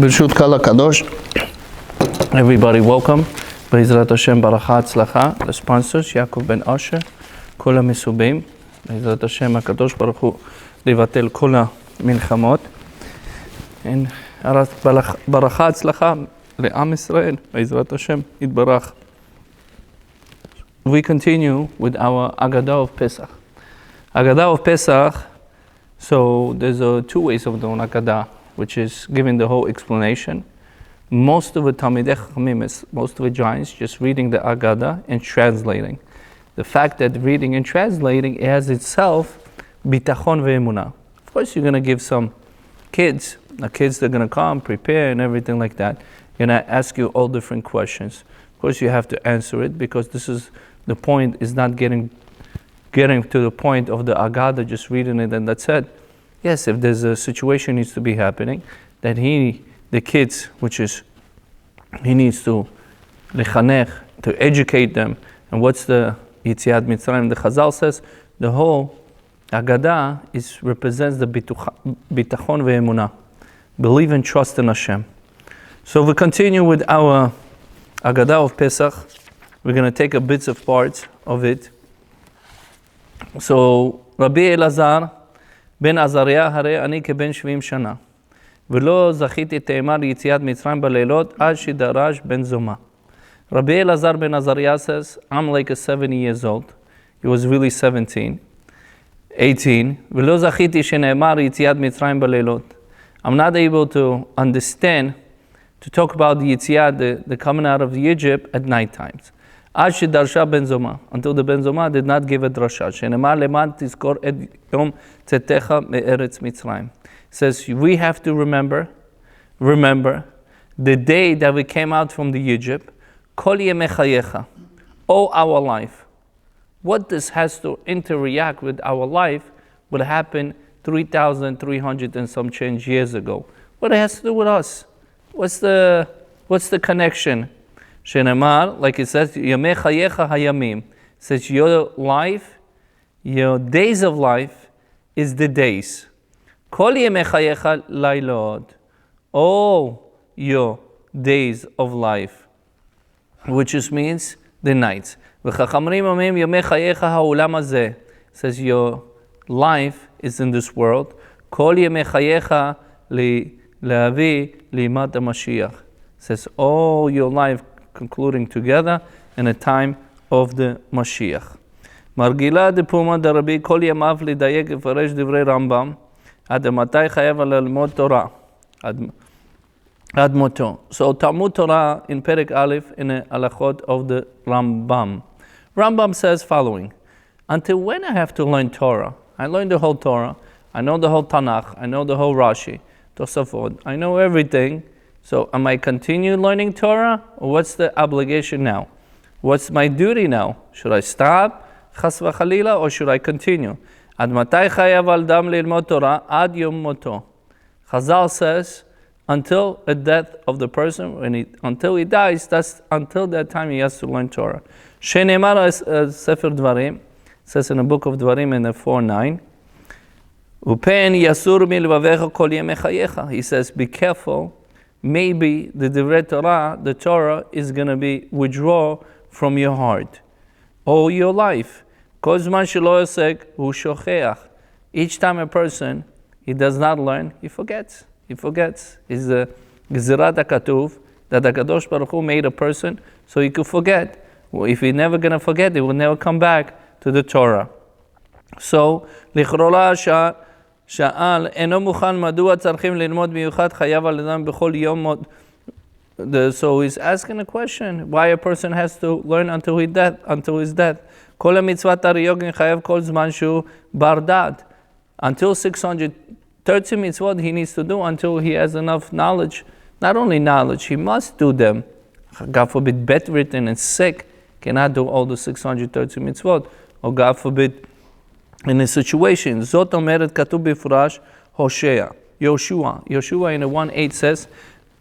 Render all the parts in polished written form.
ברשות קהל הקדוש, everybody welcome, בעזרת השם ברכה הצלחה, לספונסרס, יעקב בן אושר, כל המסובים, בעזרת השם הקדוש ברוך הוא לבטל כל המלחמות, ברכה הצלחה לעם ישראל, בעזרת השם יתברך. We continue with our agadah of Pesach. Agadah of Pesach, so there's two ways of doing agadah, which is giving the whole explanation. Most of the Talmidei Chachamim, most of the giants, just reading the agadah and translating. The fact that reading and translating has itself betachon ve'emunah. Of course, you're going to give some kids, the kids that are going to come, prepare and everything like that. Going to ask you all different questions. Of course, you have to answer it because this is the point is not getting to the point of the agadah, just reading it and that's it. Yes, if there's a situation needs to be happening, that the kids, which is, he needs to lechanech, to educate them. And what's the Yetziat Mitzrayim? The Chazal says the whole agadah represents the betachon ve'emunah, believe and trust in Hashem. So we continue with our agadah of Pesach. We're going to take a bits of parts of it. So Rabbi Elazar ben Azariah הרי אני כבן 70 שנה ולא זכיתי תאמר יציאת מצרים בלילות עד שדרש בן זומא. Rabbi Elazar ben Azariah says, I'm like a 70 years old. He was really 18 ולא זכיתי שנאמר יציאת מצרים בלילות. I'm not able to understand, to talk about the Yetziat, the coming out of Egypt at night times. עד שדרשה בן זומא, until the בן זומא did not give a drasha. שנאמר למען תזכור את יום צאתך מארץ מצרים. Says we have to remember the day that we came out from the Egypt. כל ימי חייך, all our life. What this has to interact with our life would happen 3,300 and some change years ago. What it has to do with us? What's the connection? Shenamar, like it says, Yamei Chayecha Hayamim, says your life, your days of life is the days. Kol Yamei Chayecha Lailot, all your days of life, which just means the nights. V'chachamrim amim Yamei Chayecha Ha'olam Hazeh, says your life is in this world. Kol Yamei Chayecha Le'avi Limat HaMashiach, says all your life concluding together in a time of the Mashiach. Margila de Puma de Rabbi Kol Yamav Lidayek Faresh Divrei Rambam Ad Matai Chayav Lelmod Torah Ad Moto. So Talmud Torah in Perek Aleph in the Halachot of the Rambam. Rambam says following: until when I have to learn Torah? I learned the whole Torah, I know the whole Tanakh, I know the whole Rashi, Tosafot, I know everything. So am I continue learning Torah, or what's the obligation now? What's my duty now? Should I stop, chas v'chalila, or should I continue? Ad matai chayav adam lilmod Torah ad yom moto. Chazal says, until the death of the person, until he dies, that's until that time he has to learn Torah. Shenemar Sefer Dvarim, says in the book of Dvarim in the 4:9, upen yasur milvavecha kol yemei chayecha. He says, be careful. Maybe the Divrei Torah, the Torah, is going to be withdrawn from your heart all your life. Each time a person, he does not learn, he forgets. It's the Gezirat HaKatuv that the Kadosh Baruch Hu made a person so he could forget. Well, if he's never going to forget, he will never come back to the Torah. So, Lichrola שאל, אינו מוכן מדוע צריכים ללמוד מיוחד חייב על אדם בכל יום. So he's asking a question, why a person has to learn until his death. כל המצוות הריוגן חייב כל זמן שהוא בר דעת. Until 630 mitzvot he needs to do until he has enough knowledge. Not only knowledge, he must do them. God forbid, bedridden and sick, cannot do all the 630 mitzvot. Or God forbid, in a situation, Zot omeret katuv bifurash Hoshea, Yoshua in the 1:8 says,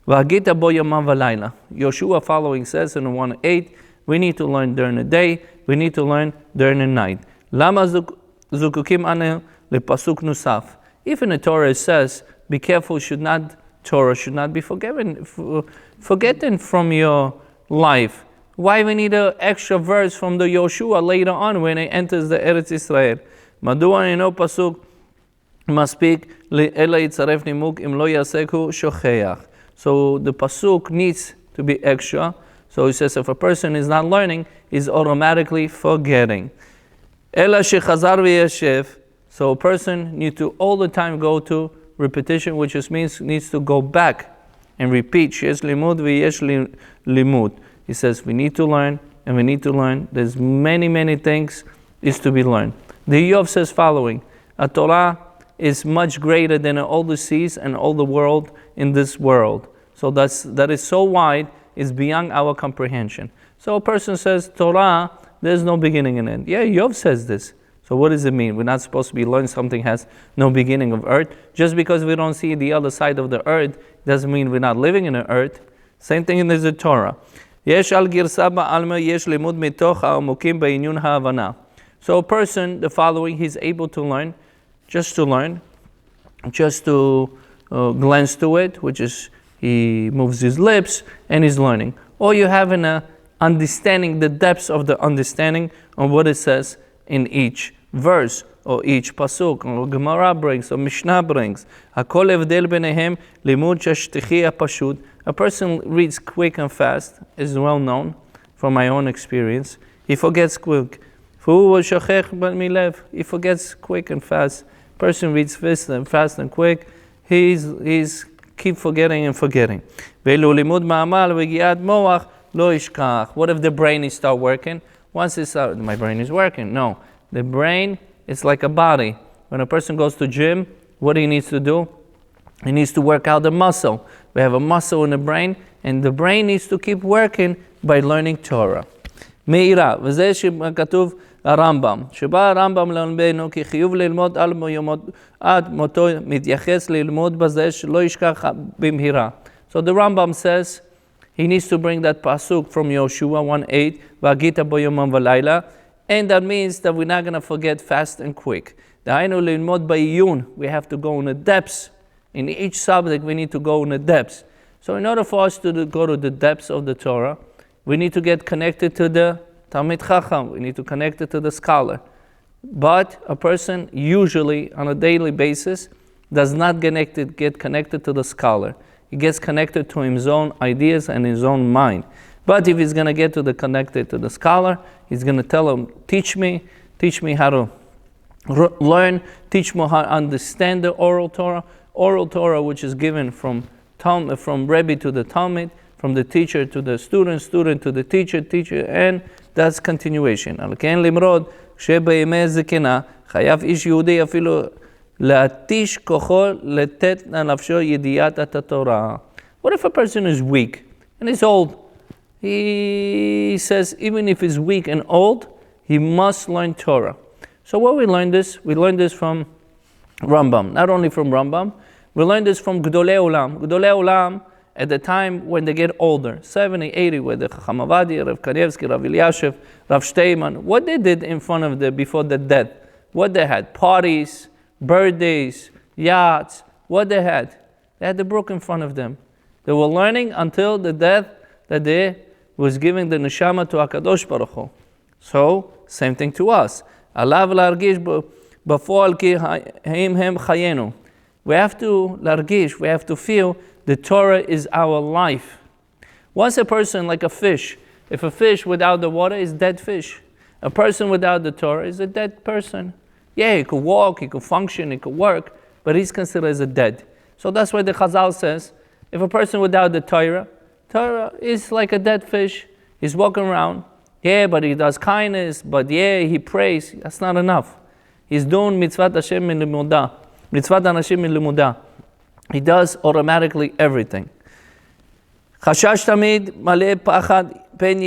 V'hagita bo yamam v'layla. Yoshua following says in the 1:8, we need to learn during the day, we need to learn during the night. Lama zukukim ane lepasuk nusaf. If in the Torah it says, be careful, should not Torah should not be forgotten from your life. Why we need an extra verse from the Yoshua later on when he enters the Eretz Israel? מדוע אינו פסוק מספיק אלא יצרף נימוק אם לא יעסק הוא שוכח. So the pasuk needs to be extra. So he says if a person is not learning, he's automatically forgetting. אלא שחזר וישב. So a person needs to all the time go to repetition, which just means needs to go back and repeat. שיש לימוד ויש לימוד. He says we need to learn and we need to learn. There's many things is to be learned. The Yov says following, a Torah is much greater than all the seas and all the world in this world. So that is so wide, it's beyond our comprehension. So a person says, Torah, there's no beginning and end. Yeah, Yov says this. So what does it mean? We're not supposed to be learning something has no beginning of earth. Just because we don't see the other side of the earth, doesn't mean we're not living in the earth. Same thing in the Torah. יש על גרסה בעלמא יש לימוד מתוך העמוקים בעניין ההבנה. So a person, the following, he's able to learn, just to glance to it, which is he moves his lips and he's learning. Or you have an understanding, the depths of the understanding of what it says in each verse, or each pasuk, or Gemara brings, or Mishnah brings. הכל הבדל ביניהם לימוד שהשטיחי הפשוט. A person reads quick and fast, is well known from my own experience. He forgets quick. He forgets quick and fast. Person reads fast and quick. He's keep forgetting and forgetting. What if the brain is start working? Once it's out, my brain is working. No, the brain is like a body. When a person goes to gym, what he needs to do? He needs to work out the muscle. We have a muscle in the brain, and the brain needs to keep working by learning Torah. מאירה, וזה שכתוב הרמב"ם, שבא הרמב"ם ללמדנו כי חיוב ללמוד עד מותו מתייחס ללמוד בזה שלא ישכח במהירה. So the Rambam says he needs to bring that pasuk from Yoshua 1:8, והגית בו יומם ולילה, and that means that we're not going to forget fast and quick. דהיינו ללמוד בעיון, we have to go in the depths. In each subject we need to go in the depths. So in order for us to go to the depths of the Torah, we need to get connected to the Talmid Chacham. We need to connect it to the scholar. But a person usually on a daily basis does not get connected to the scholar. He gets connected to his own ideas and his own mind. But if he's going to get connected to the scholar, he's going to tell him, teach me how to learn, teach me how to understand the oral Torah which is given from Rebbe to the Talmud, from the teacher to the student to the teacher, and that's continuation. על כן למרוד, שבימי זקנה, חייב איש יהודי אפילו להתיש כוחו לתת לנפשו ידיעת התורה. What if a person is weak and is old? He says even if he's weak and old, he must learn Torah. So where we learn this? We learn this from Rambam. Not only from Rambam, we learn this from Gdolei Olam. Gdolei Olam, at the time when they get older, 70, 80, with the Chacham Avadia, Rav Kanievsky, Rav Eliashiv, Rav Shteiman, what they did in front of before the death, what they had, parties, birthdays, yachts, what they had the brook in front of them. They were learning until the death that they was giving the neshama to HaKadosh Baruch Hu. So, same thing to us. Alav largish b'foal ki haim hem chayenu. We have to largish, we have to feel the Torah is our life. Once a person, like a fish, if a fish without the water is dead fish. A person without the Torah is a dead person. Yeah, he could walk, he could function, he could work, but he's considered as a dead. So that's why the Chazal says, if a person without the Torah is like a dead fish. He's walking around, yeah, but he does kindness, but yeah, he prays. That's not enough. He's doing mitzvat Hashem min limudah. Mitzvat anashim min limudah. He does automatically everything. חשש תמיד מלא פחד פן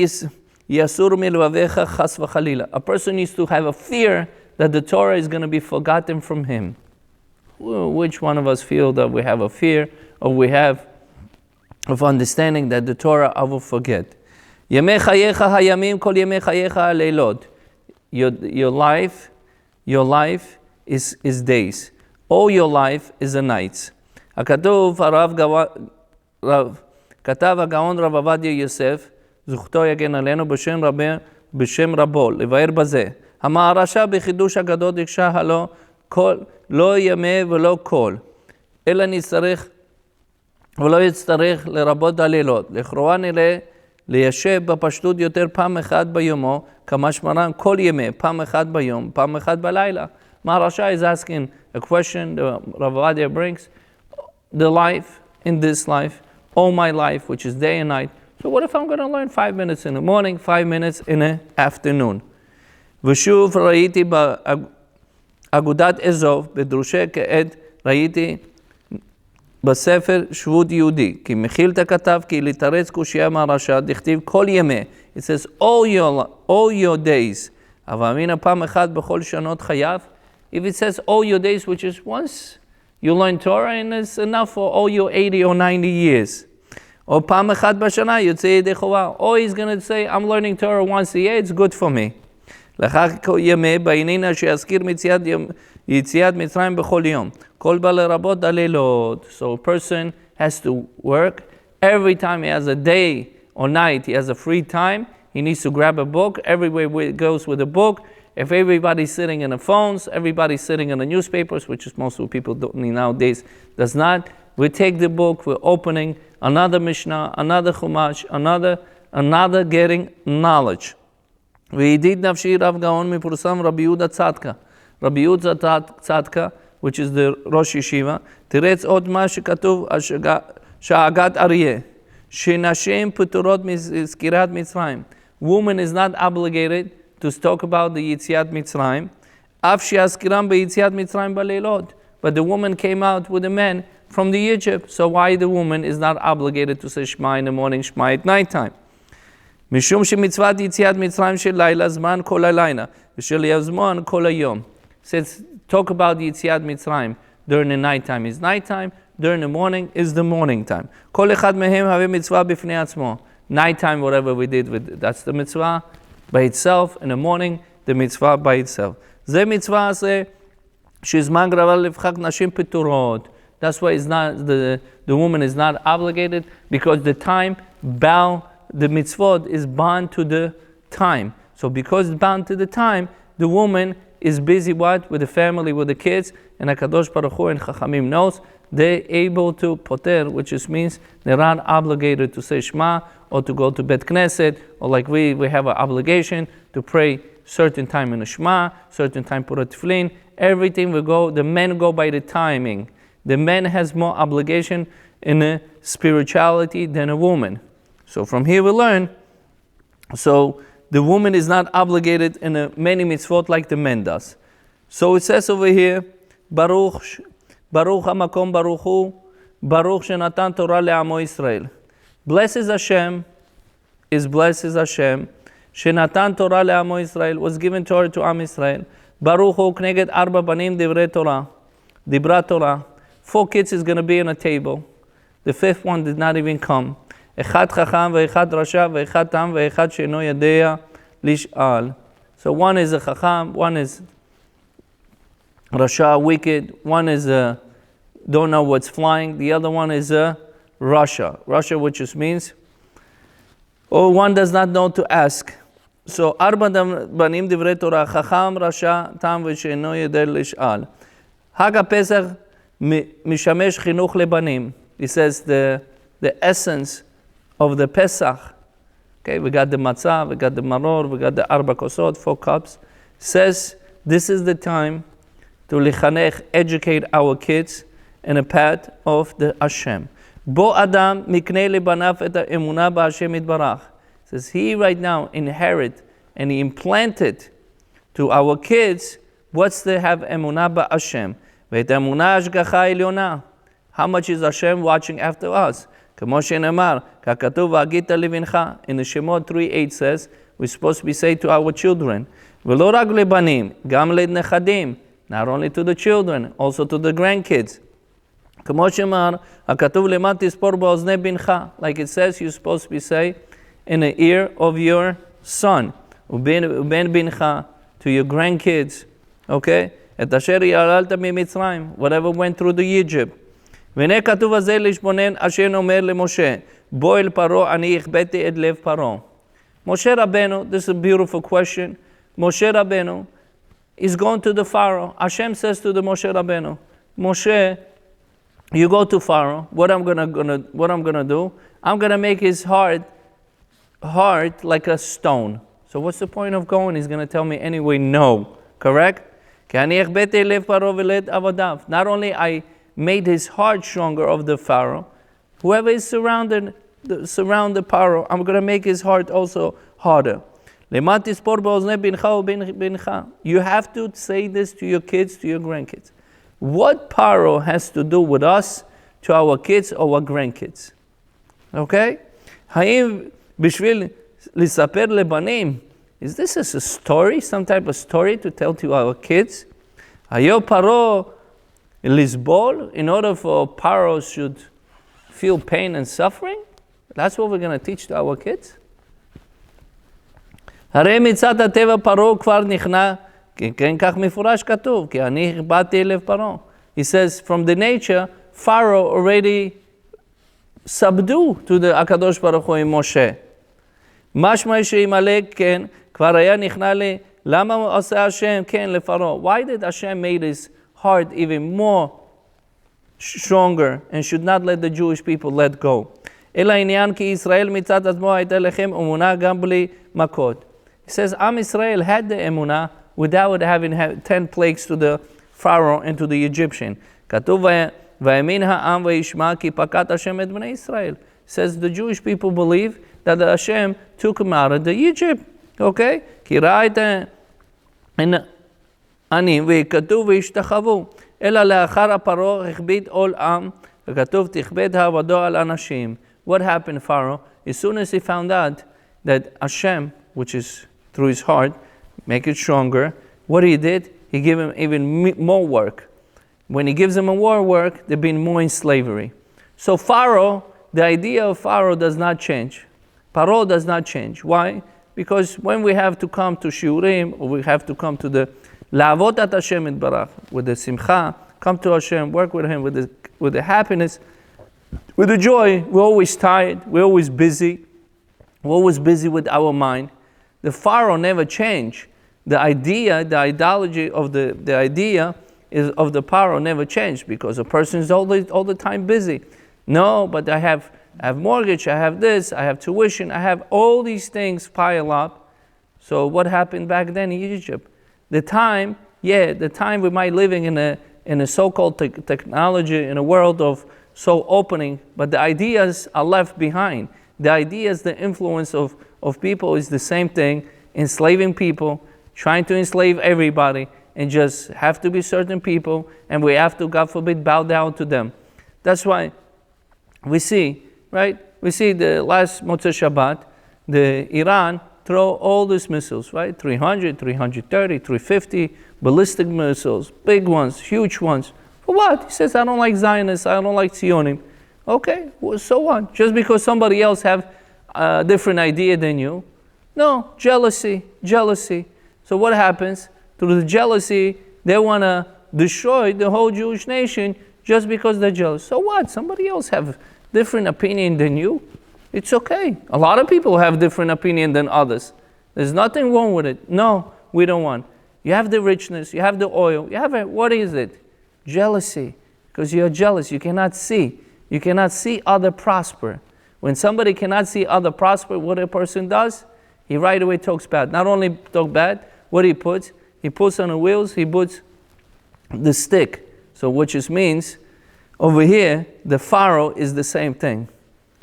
יסור מלבביך חס וחלילה. A person needs to have a fear that the Torah is going to be forgotten from him. Which one of us feel that we have a fear or we have of understanding that the Torah I will forget? ימי חייך הימים כל ימי חייך הלילות. Your life is days. All your life is the nights. הכתוב, כתב הגאון רב עובדיה יוסף, זכותו יגן עלינו בשם רבו, לבאר בזה. המהרש"א בחידוש אגדות הקשה הלא לא ימי ולא קול, אלא נצטרך ולא יצטרך לרבות הלילות. לכאורה נראה ליישב בפשטות יותר פעם אחת ביומו, כמשמעם כל ימי, פעם אחת ביום, פעם אחת בלילה. Maharasha is asking a question the Rav Ariel brings, the life in this life, all my life, which is day and night. So what if I'm going to learn 5 minutes in the morning, 5 minutes in the afternoon? ושוב ראיתי באגודת אזוב, בדרושי כעת ראיתי בספר שבות יהודי, כי מחילתא כתב כי לתרץ קושיה מהרש"א, דכתיב כל ימי, it says all your days, אבל אמינא פעם אחת בכל שנות חייו, if it says all your days, which is once you learn Torah and it's enough for all your 80 or 90 years, או פעם אחת בשנה יוצא ידי חובה, or he's going to say I'm learning Torah once a year, it's good for me. לאחר ימי בעיננה שיזכיר יציאת מצרים בכל יום. כל בא לרבות הלילות. So a person has to work. Every time he has a day or night, he has a free time, he needs to grab a book. Everywhere he goes with a book. If everybody's sitting in the phones, everybody's sitting in the newspapers, which is most of the people doing nowadays, does not. We take the book, we're opening another Mishnah, another Chumash, another getting knowledge. וידיד נפשי רב גאון מפורסם רבי יהודה צדקה. רבי יהודה צדקה, which is the ראש ישיבה, תרץ עוד מה שכתוב שהאגת אריה, שנשים פטורות מסקירת מצרים. Woman is not obligated to talk about the יציאת מצרים, אף שהזכירם ביציאת מצרים בלילות. But the woman came out with a man from the Egypt, so why the woman is not obligated to say Shema in the morning, Shema at night time? משום שמצוות יציאת מצרים של לילה, זמן כל הלילה, ושל הזמן כל היום. Says, talk about יציאת מצרים during the night time is night time, during the morning is the morning time. כל אחד מהם הווה מצווה בפני עצמו. Night time, whatever we did, that's the mitzvah by itself, in the morning, the mitzvah by itself. זה מצווה הזה, שזמן גרבה לבחק נשים פטורות. That's why it's not, the woman is not obligated, because the time bound, the mitzvot is bound to the time. So because it's bound to the time, the woman is busy what? With the family, with the kids, and HaKadosh Baruch Hu and Chachamim knows, they're able to poter, which just means they're not obligated to say Shema, or to go to Bet Knesset, or like we have an obligation to pray certain time in the Shema, certain time put a tefillin. Everything we go, the men go by the timing. The man has more obligation in a spirituality than a woman. So from here we learn, so the woman is not obligated in many mitzvot like the man does. So it says over here, Baruch HaMakom Baruch Hu, Baruch Shenatan Torah le'amo Yisrael. Blessed is Hashem, Shenatan Torah le'amo Yisrael, was given Torah to Am Yisrael. Baruch Hu kneged arba banim divrei Torah, dibra Torah. 4 kids is going to be on a table. The 5th one did not even come. אחד חכם ואחד רשע ואחד תם ואחד שאינו יודע לשאול. So one is a chacham, one is rasha, wicked, one is don't know what's flying, the other one is a rasha, which just means, one does not know to ask. So ארבע בנים דברי תורה, חכם, רשע, תם ושאינו יודע לשאול. חג הפסח משמש חינוך לבנים. He says the essence of the Pesach. Okay, we got the matzah, we got the maror, we got the arba kosot, 4 cups. Says this is the time to lichanech, educate our kids in a path of the Hashem. Bo Adam miknei lebanav et ha'emunah b'Hashem yitbarach. Says he right now inherit and he implanted to our kids what's they have emunah b'Hashem. Ve'et emunah hashgacha elionah. How much is Hashem watching after us? כמו שנאמר, ככתוב והגית לבנך, in the Shemot 3:8 says, we're supposed to be saying to our children, ולא רק לבנים, גם לנכדים, not only to the children, also to the grandkids. כמו שאמר, הכתוב למד תספור באוזני בנך, like it says, you're supposed to be saying in the ear of your son, ובן בנך, to your grandkids, okay? את אשר יעללת ממצרים, whatever went through the Egypt. והנה כתוב הזה לשבונן, השם אומר למשה, בוא אל פרעה, אני הכבדתי את לב פרעה. Moshe Rabbeinu, this is a beautiful question. Moshe Rabbeinu is going to the Pharaoh. Hashem says to the Moshe Rabbeinu, Moshe, you go to Pharaoh. What I'm gonna do? I'm gonna make his heart like a stone. So what's the point of going? He's gonna tell me anyway, no. Correct? Not only I made his heart stronger of the Pharaoh, whoever is surround the Pharaoh, I'm going to make his heart also harder. You have to say this to your kids, to your grandkids. What Pharaoh has to do with us, to our kids or our grandkids? Okay? Is this a story, some type of story to tell to our kids? In order for Pharaoh should feel pain and suffering? That's what we're going to teach to our kids? הרי מצד הטבע פרעה כבר נכנע, כן כך מפורש כתוב, כי אני הכבדתי לב פרעה. He says, from the nature, Pharaoh already subdued to the הקדוש ברוך הוא עם משה. משמע שימלא כן, כבר היה נכנע לי, למה עושה השם כן לפרעה? Why did Hashem make his heart even more stronger and should not let the Jewish people let go? אלא העניין כי ישראל מצד עצמו הייתה לכם אמונה גם בלי מכות. He says, Am Israel had the emunah without having 10 plagues to the Pharaoh and to the Egyptian. כתוב, ויאמין העם וישמע כי פקד השם את בני ישראל. Says the Jewish people believe that Hashem took him out of the Egypt. Okay? כי ראה את העניים וכתוב והשתחוו. אלא לאחר הפרעה הכביד עול עם וכתוב תכבד העבדו על אנשים. What happened, Pharaoh? As soon as he found out that Hashem, which is through his heart, make it stronger, what he did, he gave him even more work. When he gives them more work, they've been more in slavery. So Pharaoh, the idea of Pharaoh does not change. Paro does not change. Why? Because when we have to come to Shiurim, or we have to come to the La'avot at Hashem Yitbarach, with the Simcha, come to Hashem, work with Him, with the happiness, with the joy, we're always tired, we're always busy with our mind. The Pharaoh never changed. The idea, the ideology of the idea is of the Pharaoh never changed because a person is all the time busy. No, but I have mortgage, I have this, I have tuition, I have all these things pile up. So what happened back then in Egypt? The time we might living in a so-called technology, in a world of so opening, but the ideas are left behind. The ideas, the influence of people is the same thing, enslaving people, trying to enslave everybody, and just have to be certain people, and we have to, God forbid, bow down to them. That's why we see, right? We see the last Motzei Shabbat, the Iran throw all these missiles, right? 300, 330, 350, ballistic missiles, big ones, huge ones. For what? He says, I don't like Zionists, I don't like Zionim. Okay, well, so what? Just because somebody else have a different idea than you? No, jealousy. So what happens? Through the jealousy, they want to destroy the whole Jewish nation just because they're jealous. So what? Somebody else have different opinion than you? It's okay. A lot of people have different opinion than others. There's nothing wrong with it. No, we don't want. You have the richness, you have the oil, you have what is it? Jealousy. Because you're jealous, you cannot see. You cannot see other prosper. When somebody cannot see other prosper, what a person does, he right away talks bad. Not only talk bad, what he puts on the wheels, he puts the stick. So which just means, over here, the Pharaoh is the same thing.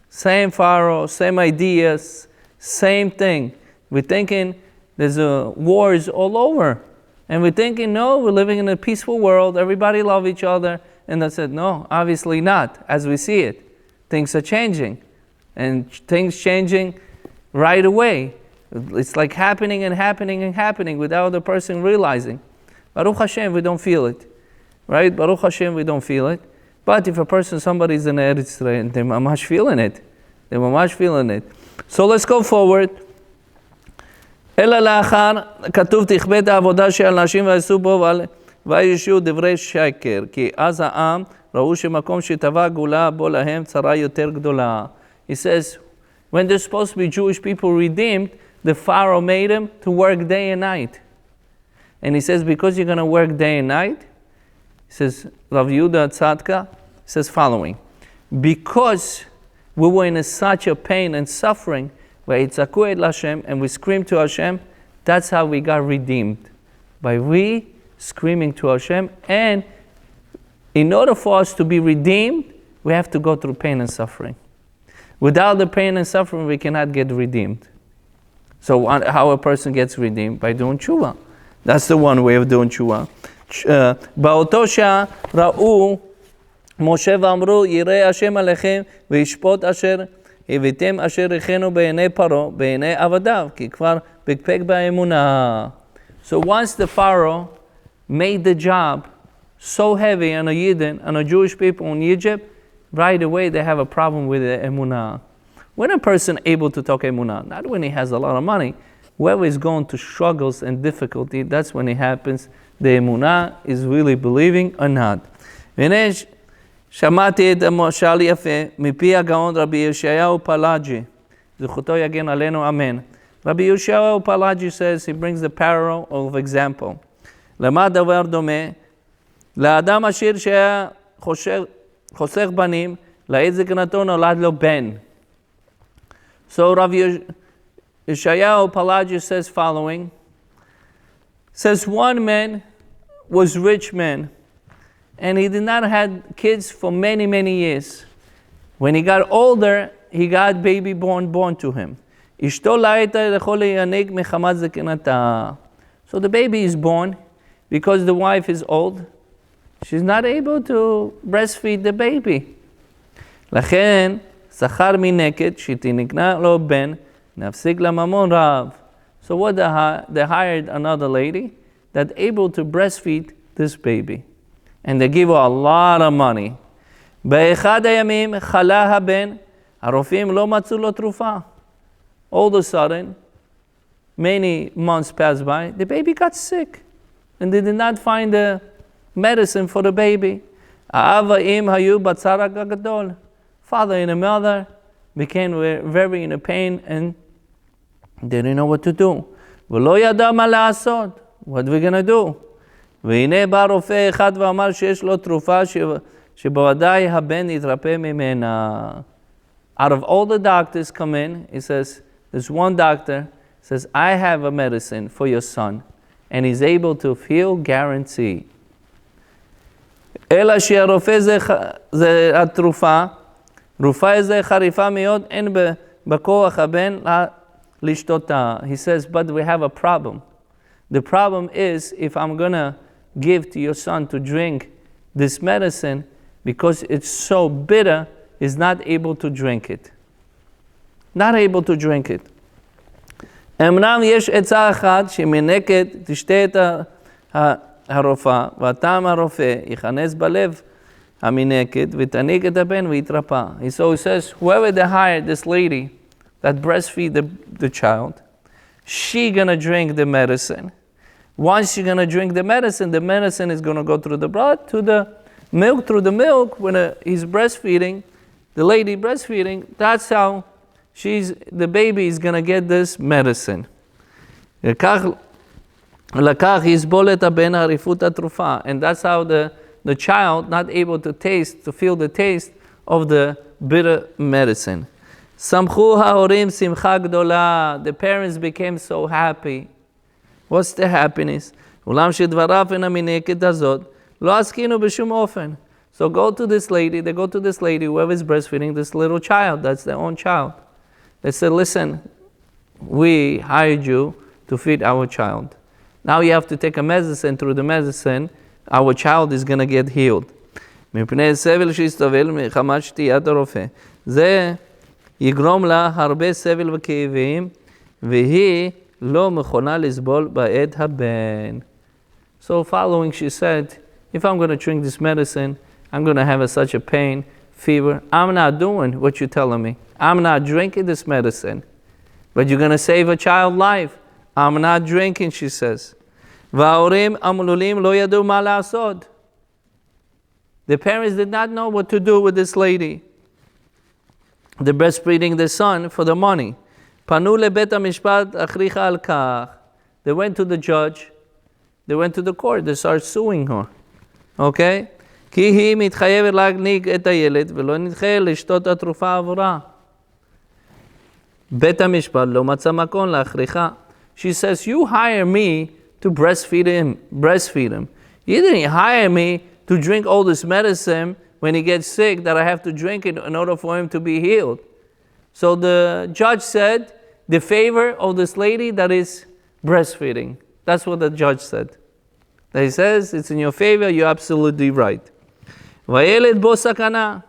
Same Pharaoh, same ideas, same thing. We're thinking there's wars all over. And we're thinking, no, we're living in a peaceful world, everybody love each other. And I said, no, obviously not, as we see it. Things are changing. And things changing right away. It's like happening without the person realizing. Baruch Hashem, we don't feel it. Right? Baruch Hashem, we don't feel it. But if somebody's in Eretz Yisrael, they're mamash feeling it. So let's go forward. אלא לאחר, כתוב תכבד העבודה של אנשים ועשו בו וישו דברי שקר, כי אז העם ראו שמקום שטבע גאולה בו להם צרה יותר גדולה. He says, when they're supposed to be Jewish people redeemed, the Pharaoh made them to work day and night. And he says, because you're going to work day and night, he says, Rav Yehuda Tzadka says following, because we were in such a pain and suffering, v'yitzaku el Hashem, and we screamed to Hashem, that's how we got redeemed. By we screaming to Hashem, and in order for us to be redeemed, we have to go through pain and suffering. Without the pain and suffering, we cannot get redeemed. So how a person gets redeemed? By doing tshuva. That's the one way of doing tshuva. באותו שעה ראו משה ואמרו יראה השם עליכם וישפוט אשר הבאתם אשר הכנו בעיני פרעה בעיני עבדיו כי כבר פקפק באמונה. So once the Pharaoh made the job so heavy on a Yidden, on a Jewish people in Egypt, right away they have a problem with the emunah. When a person able to talk emunah, not when he has a lot of money, whoever is going to struggles and difficulty, that's when it happens. The emunah is really believing or not. והנה שמעתי את המשל יפה מפי הגאון רבי ישעיהו פלאג'י. זכותו יגן עלינו, amen. Rabbi Yeshayahu Palaji says, he brings the parallel of example. למה דבר דומה? לאדם עשיר שהיה חוסך בנים, לעת זקנתו נולד לו בן. So Rabbi Yeshayahu Palaji says following, says one man was rich man, and he did not have kids for many, many years. When he got older, he got baby born to him. So the baby is born because the wife is old. She's not able to breastfeed the baby. לכן שכר מנקד שתנקנה לו בן נפסיק לממון רב. So what they hired another lady that able to breastfeed this baby. And they give her a lot of money. באחד הימים חלה הבן, הרופאים לא מצאו לו תרופה. All of a sudden, many months passed by, the baby got sick. And they did not find the medicine for the baby. האבאים היו בצער הגדול. Father and mother became very in a pain and they didn't know what to do. ולא ידע מה לעשות. What are we going to do? והנה בא רופא אחד ואמר שיש לו תרופה שבוודאי הבן יתרפא ממנה. Out of all the doctors come in, he says, there's one doctor, says, I have a medicine for your son, and he's able to heal, guarantee. אלא שהרופא זה התרופה, רופאה זה חריפה מאוד, אין בכוח הבן לשתותה. He says, but we have a problem. The problem is, if I'm going to give to your son to drink this medicine, because it's so bitter, he's not able to drink it. Not able to drink it. אמנם יש עצה אחת שמנקד תשתה את הרופאה, והטעם הרופא יכנס בלב המנקד ותניק את הבן ויתרפא. So he says, whoever they hired, this lady that breastfeed the child, she gonna drink the medicine. Once she's gonna drink the medicine is gonna go through the blood to the milk, through the milk. When he's breastfeeding, the lady breastfeeding, that's how the baby is gonna get this medicine. לקח יסבול את הבן עריפות התרופה, and that's how the child not able to feel the taste of the bitter medicine. שמחו ההורים שמחה גדולה. The parents became so happy. What's the happiness? אולם שדבריו הן המנקד הזאת, לא עסקינו בשום אופן. So they go to this lady, whoever is breastfeeding this little child, that's their own child. They said, listen, we hired you to feed our child. Now you have to take a medicine. Through the medicine, our child is going to get healed. מפני סבל שיסתובל מחמת שתיית הרופא. זה יגרום לה הרבה סבל וכאבים, והיא לא מכונה לסבול בעת הבן. So following, she said, if I'm going to drink this medicine, I'm going to have such a pain, fever. I'm not doing what you're telling me. I'm not drinking this medicine. But you're going to save a child's life. I'm not drinking, she says. וההורים המלולים לא ידעו מה לעשות. The parents did not know what to do with this lady. They're breastfeeding the son for the money. Panu lebet hamishpat achricha al kach. They went to the judge. They went to the court. They started suing her. Okay? כי היא מתחייבת להגניק את הילד ולא נדחה לשתות התרופה עבורה. בית המשפט לא מצא מקום להכריחה. She says, you hire me to breastfeed him. You didn't hire me to drink all this medicine when he gets sick that I have to drink it in order for him to be healed. So the judge said, the favor of this lady that is breastfeeding. That's what the judge said. He says, it's in your favor, you're absolutely right. וילד בו סכנה.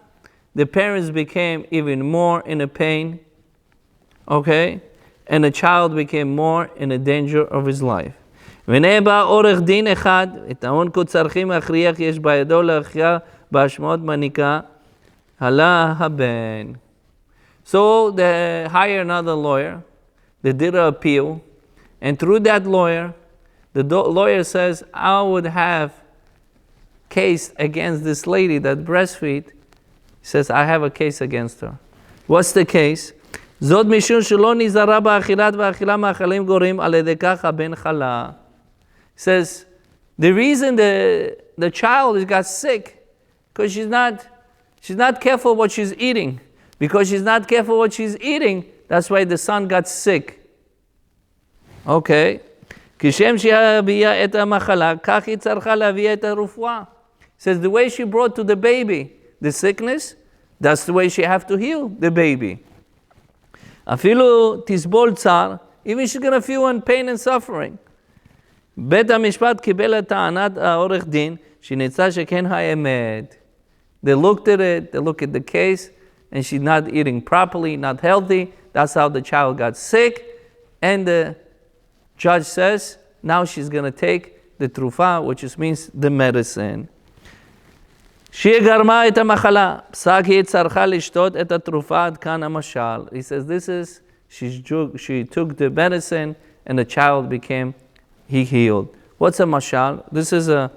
The parents became even more in a pain. Okay? And the child became more in a danger of his life. והנה בא עורך דין אחד, וטעון כצרכים הכריח יש בידו להכריע באשמות מניקה, עלה הבן. So they hired another lawyer. They did an appeal. And through that lawyer, the lawyer says, I would have case against this lady that breastfeed. He says, I have a case against her. What's the case? זאת משום שלא נזהרה באכילת ואכילה מאכלים גורים על ידי כך הבן חלה. He says, the reason the child got sick, because she's not careful what she's eating. Because she's not careful what she's eating, that's why the son got sick. Okay. כשם שהביאה את המחלה, כך היא צריכה להביא את הרפואה. Says the way she brought to the baby the sickness, that's the way she have to heal the baby. אפילו תסבול צער, even she's going to feel in pain and suffering. בית המשפט קיבל את טענת העורך דין, שנמצא שכן האמת. They looked at it, they looked at the case, and she's not eating properly, not healthy. That's how the child got sick. And the judge says, now she's going to take the תרופה, which means the medicine. שהיא גרמה את המחלה, פסק היא צריכה לשתות את התרופה עד כאן המשל. He says, she took the medicine and the child he healed. What's a mashal? This is a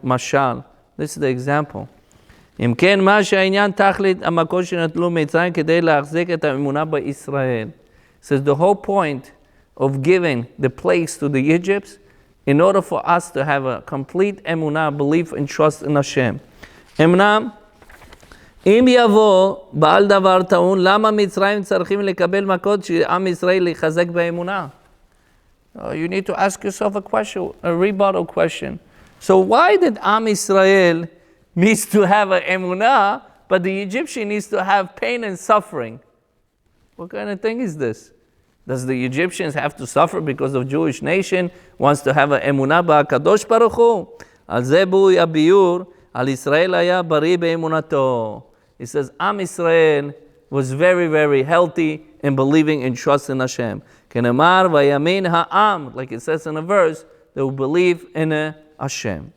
mashal. This is the example. אם כן, מה שהעניין תכלית המקור שנטלו מצרים כדי להחזיק את האמונה בישראל. Says the whole point of giving the plagues to the Egypts in order for us to have a complete emunah, belief and trust in Hashem. אמנם, אם יבוא בעל דבר טעון, למה מצרים צריכים לקבל מכות שעם ישראל יחזק באמונה? You need to ask yourself a question, a rebuttal question. So why did Am Israel needs to have an emunah, but the Egyptian needs to have pain and suffering? What kind of thing is this? Does the Egyptians have to suffer because the Jewish nation wants to have an emunah ba'akadosh baruch hu? Al ze bui abiur, al Israel haya bari be'emunato. It says, Am Israel was very, very healthy in believing and trust in Hashem. Kenemar vayamin ha'am, like it says in a verse, they will believe in Hashem.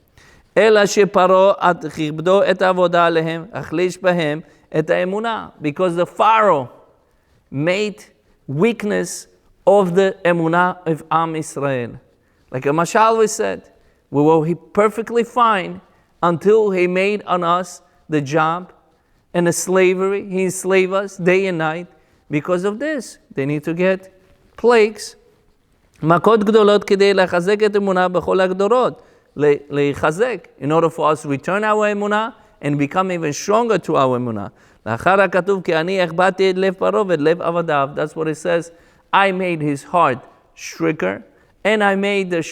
אלא שפרעה כיבדו את העבודה עליהם, החליש בהם את האמונה. Because the Pharaoh made weakness of the emunah of Am Israel. Like a mashal we said, we were perfectly fine until he made on us the job and the slavery. He enslaved us day and night. Because of this, they need to get plagues. מכות גדולות כדי לחזק את האמונה בכל הגדורות. להיחזק, in order for us to return our emunah and become even stronger to our emunah. לאחר הכתוב, כי אני החבאתי את לב פרעה ואת לב עבדיו. That's what it says. I made his heart stricter, and I made the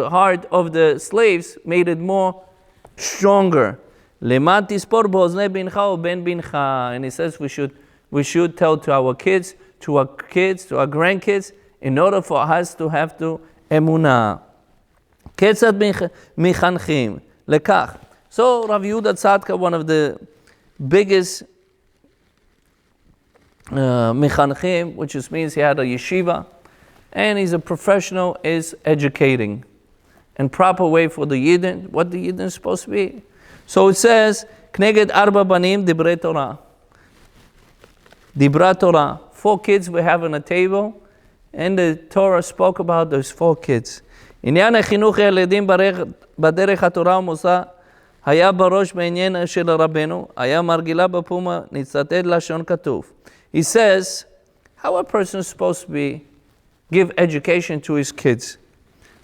heart of the slaves, made it more stronger. למען תספור באוזני בנך ובן בנך. And it says we should tell to our kids, to our grandkids, in order for us to have to emunah. כיצד מחנכים לכך. So Rav Yehuda Tzadka, one of the biggest mechanchim, which just means he had a yeshiva, and he's a professional, is educating in proper way for the Yidden, what the Yidden is supposed to be. So it says, Kneged arba banim dibrei Torah. Dibra Torah. 4 kids we have on a table, and the Torah spoke about those 4 kids. עניין החינוך הילדים בדרך התורה ומוסר היה בראש בעניין של רבנו, היה מרגילה בפומה, נצטט לשון כתוב. He says, how a person is supposed to give education to his kids,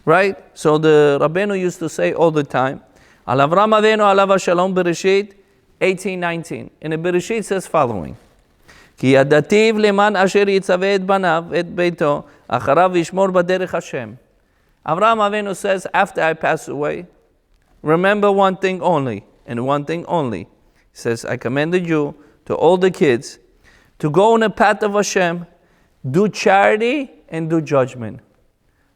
right? So the Rabbenu used to say all the time, Al Avram Avinu alav hashalom Bereshit 18:19. And the Bereshit says following, כי ידעתיו למען אשר יצווה את בניו ואת ביתו, אחריו וישמור בדרך השם. Avraham Avinu says, after I pass away, remember one thing only, and one thing only. He says, I commanded you to all the kids to go on the path of Hashem, do charity and do judgment.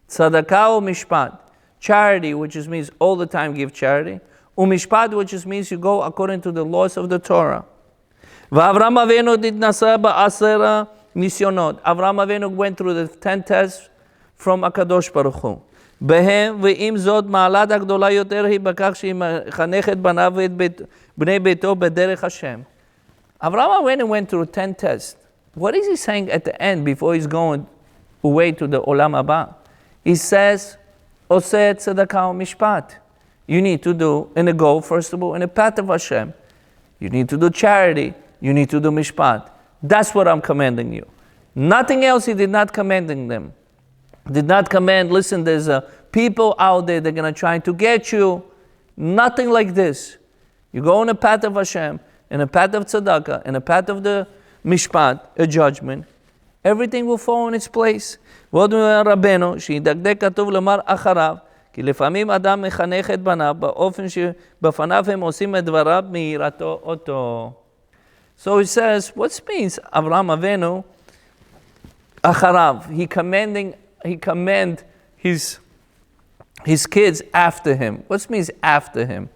Tzedakah u'mishpat. Charity, which means all the time give charity. U'mishpat, which means you go according to the laws of the Torah. V'Avraham Avinu did nasa ba'asera nisyonot. Avraham Avinu went through the 10 tests from HaKadosh Baruch Hu. בהם ועם זאת מעלת הגדולה יותר היא בכך שהיא מחנכת בניו ואת בני ביתו בדרך השם. Avraham Avinu went through 10 tests. What is he saying at the end before he's going away to the Olam Haba? He says, עושה צדקה ומשפט. You need to do and go first of all in the path of Hashem. You need to do charity. You need to do mishpat. That's what I'm commanding you. Nothing else he did not commanding them. Did not command, listen, there's people out there, they're going to try to get you. Nothing like this. You go in the path of Hashem, in the path of tzedakah, in the path of the mishpat, a judgment. Everything will fall in its place. ועוד רבנו, שידקדק כתוב לומר אחריו, כי לפעמים אדם מחנך את בניו באופן שבפניו הם עושים את דבריו מיראתו אותו. So it says, what means Avraham Avinu, אחריו, he command his kids after him. What means after him?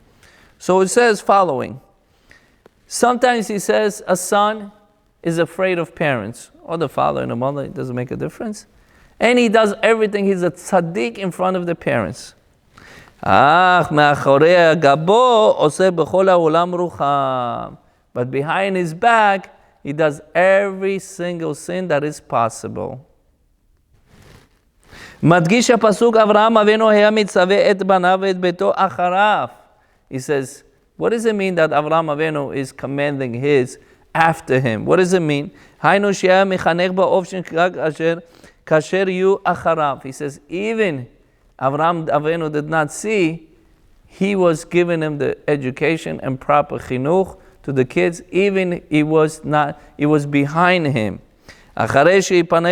So it says following. Sometimes he says a son is afraid of parents, or the father and the mother, it doesn't make a difference. And he does everything, he's a tzaddik in front of the parents. But behind his back, he does every single sin that is possible. מדגיש הפסוק אברהם אבינו היה מצווה את בניו ואת ביתו אחריו. He says, what does it mean that Avraham Avinu is commanding his after him? What does it mean? היינו שהיה מחנך באופן אשר כאשר יהיו אחריו. He says, even Avraham Avinu did not see, he was giving him the education and proper chinuch to the kids, even he was behind him. אחרי שיפנה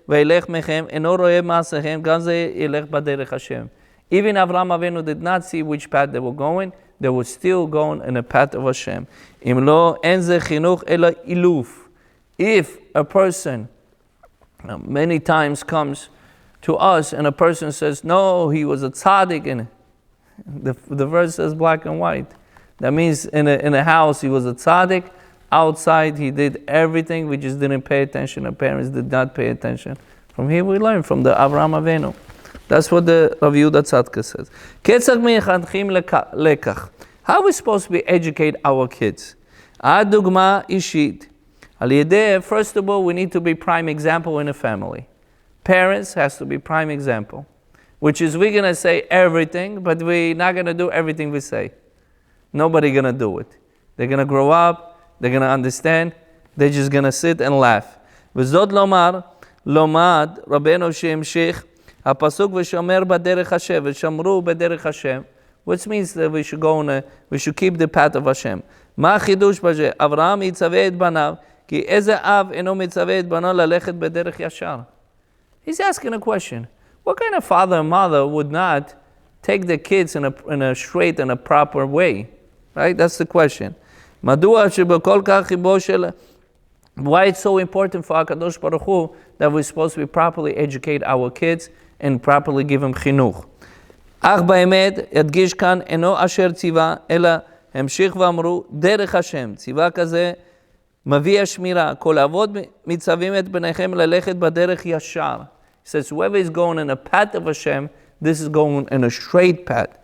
וילך מכם, אינו רואה מעשיכם, גם זה ילך בדרך השם. Even Avraham Avinu did not see which path they were going, they were still going in the path of Hashem. אם לא, אין זה חינוך אלא אילוף. If a person many times comes to us and a person says, no, he was a tzaddik, and the verse says black and white. That means in a house he was a tzaddik, outside he did everything, we just didn't pay attention, our parents did not pay attention. From here we learn, from the Avraham Avinu. That's what the Rav Yehuda Tzadka says. How are we supposed to educate our kids? Adugma ishit. First of all, we need to be prime example in a family. Parents has to be prime example. Which is we're going to say everything, but we're not going to do everything we say. Nobody going to do it. They're going to grow up, they're going to understand, they're just going to sit and laugh. וזאת לומר, לומד רבנו שהמשיך, הפסוק ושומר בדרך השם, ושמרו בדרך השם, which means that we should keep the path of Hashem. מה החידוש בזה? אברהם יצווה את בניו, כי איזה אב אינו מצווה את בנו ללכת בדרך ישר? He's asking a question. What kind of father and mother would not take the kids in a straight and a proper way? Right? That's the question. מדוע שבכל כך חיבו של... Why it's so important for HaKadosh Baruch Hu that we're supposed to properly educate our kids and properly give them חינוך. אך באמת ידגיש כאן אינו אשר ציווה, אלא המשיך ואמרו דרך השם. ציווה כזה מביא השמירה. כל אבות מצווים את בניכם ללכת בדרך ישר. He says, whoever is going in a path of Hashem, this is going in a straight path.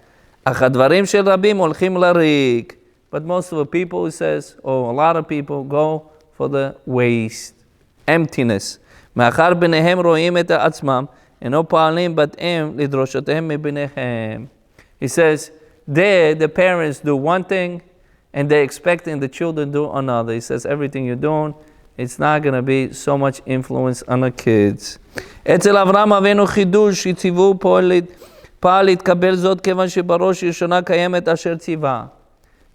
אך הדברים של רבים הולכים לריק. But most of the people, he says, or a lot of people, go for the waste, emptiness. מאחר בניהם רואים את עצמם, אינו פועלים בתאם לדרושותיהם מבניהם. He says, there the parents do one thing and they're expecting the children to do another. He says everything you're doing, it's not going to be so much influence on the kids. אצל אברהם אבינו חידוש שציוו פעל להתקבל זאת כיוון שבראש ראשונה קיימת אשר ציווה.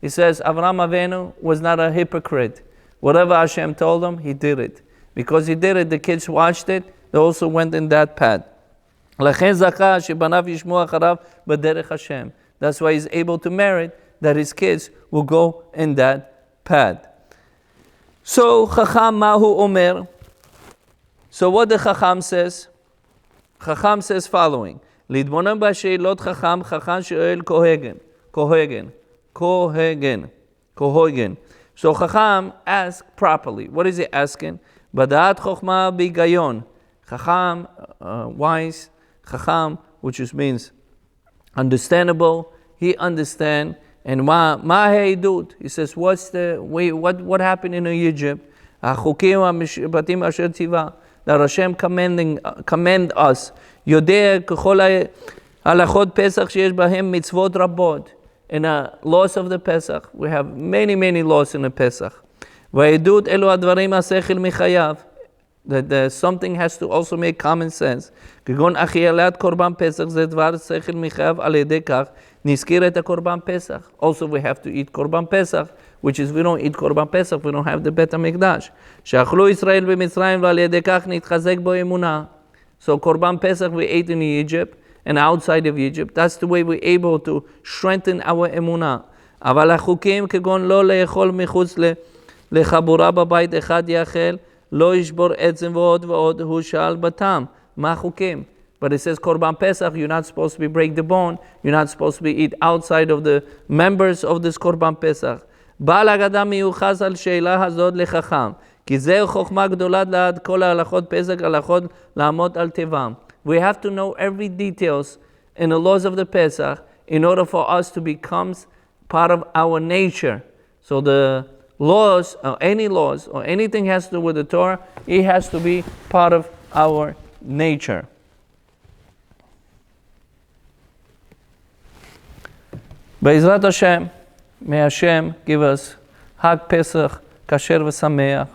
He says Avraham Avinu was not a hypocrite. Whatever Hashem told him, he did it. Because he did it, the kids watched it, they also went in that path. לכן זכה שבניו ישמעו אחריו בדרך השם. That's why he's able to merit that his kids will go in that path. So, Chacham Mahu Omer. So what the Chacham says? Chacham says following. Lidbonem b'sheilot Chacham, Chacham she'el Kohegen. So Chacham asks properly. What is he asking? B'da'at chokhmah b'gayon. Chacham, wise. Chacham, which just means understandable. He understand. And ma heidut. He says, what happened in Egypt? Achukim asher tzivah. That Hashem command us. Yodeh k'chol halachot Pesach sheyesh bahem mitzvot rabot. In the laws of the Pesach, we have many, many laws in the Pesach. Va'edut elu advarim asechil michayav. That something has to also make common sense. כגון אכילת קורבן פסח זה דבר שכל מחייב על ידי כך נזכיר את הקורבן פסח. Also we have to eat קורבן פסח, which is we don't eat קורבן פסח, we don't have the בית המקדש. שאכלו ישראל במצרים ועל ידי כך נתחזק בו אמונה. So קורבן פסח we ate in Egypt and outside of Egypt. That's the way we're able to strengthen our אמונה. אבל החוקים כגון לא לאכול מחוץ לחבורה בבית אחד יאכל לא ישבור עצם ועוד ועוד, הוא שאל בתם, מה החוקים? But it says, Korban Pesach, you're not supposed to break the bone, you're not supposed to eat outside of the members of this Korban Pesach. בעל agadah מיוחס על שאלה הזאת לחכם, כי זהו חוכמה גדולה לעד כל ההלכות פסח, הלכות לעמוד על טבעם. We have to know every details in the laws of the Pesach in order for us to become part of our nature. So the laws, or any laws, or anything has to do with the Torah, it has to be part of our nature. Be'ezrat Hashem, may Hashem give us Hag Pesach, Kasher v'Sameach,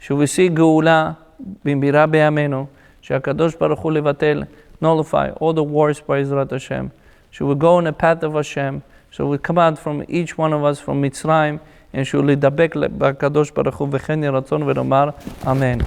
we see Geula b'mira b'yamenu, שהקדוש ברוך הוא לבטל, nullify all the wars by Ezrat Hashem. Should we go in the path of Hashem, so we come out from each one of us from Mitzrayim, and שהוא לדבק בקדוש ברוך הוא וכן יהיה רצון ונאמר אמן.